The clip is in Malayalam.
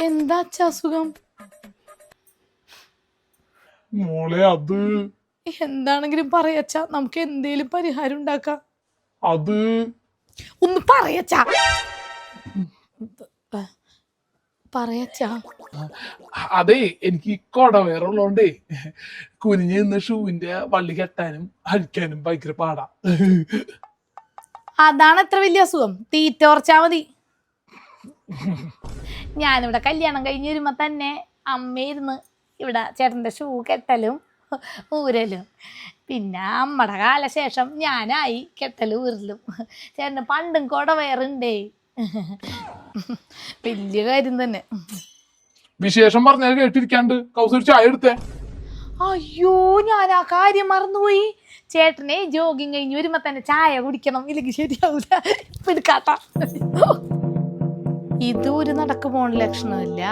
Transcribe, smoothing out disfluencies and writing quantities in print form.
എന്താ അച്ഛാ അസുഖം? മോളെ അത് എന്താണെങ്കിലും പറയച്ചാ, നമുക്ക് എന്തേലും പരിഹാരം ഉണ്ടാക്കാം. അത് ഒന്ന് പറയച്ചാ, പറയച്ചാ. അതെ, എനിക്ക് കൊടവേറുള്ളോണ്ടേ കുനിഞ്ഞ് നിന്ന് ഷൂവിന്റെ വള്ളി കെട്ടാനും അഴിക്കാനും ഭയങ്കര പാടാ. അതാണ് എത്ര വലിയ അസുഖം, തീറ്റ കുറച്ചാ മതി. ഞാനിവിടെ കല്യാണം കഴിഞ്ഞ് വരുമ്പോ തന്നെ അമ്മയിരുന്ന് ഇവിടെ ചേട്ടന്റെ ഷൂ കെട്ടലും ഊരലും. പിന്നെ അമ്മയുടെ കാലശേഷം ഞാനായി കെട്ടലും ഊരലും. ചേട്ടന് പണ്ടും കൊടവേറുണ്ടേ. വലിയ കാര്യം തന്നെ. വിശേഷം പറഞ്ഞാൽ കേട്ടിരിക്കാണ്ട് കൗസരി ചായ എടുത്തേ. അയ്യോ, ഞാൻ ആ കാര്യം മറന്നുപോയി. ചേട്ടനെ ജോഗിങ് കഴിഞ്ഞ് വരുമ്പോ തന്നെ ചായ കുടിക്കണം, ഇല്ലെങ്കിൽ ശരിയാവൂല. ഇപ്പൊ എടുക്കാട്ട. ഇതൊരു നടക്ക് പോണ ലക്ഷണമില്ല.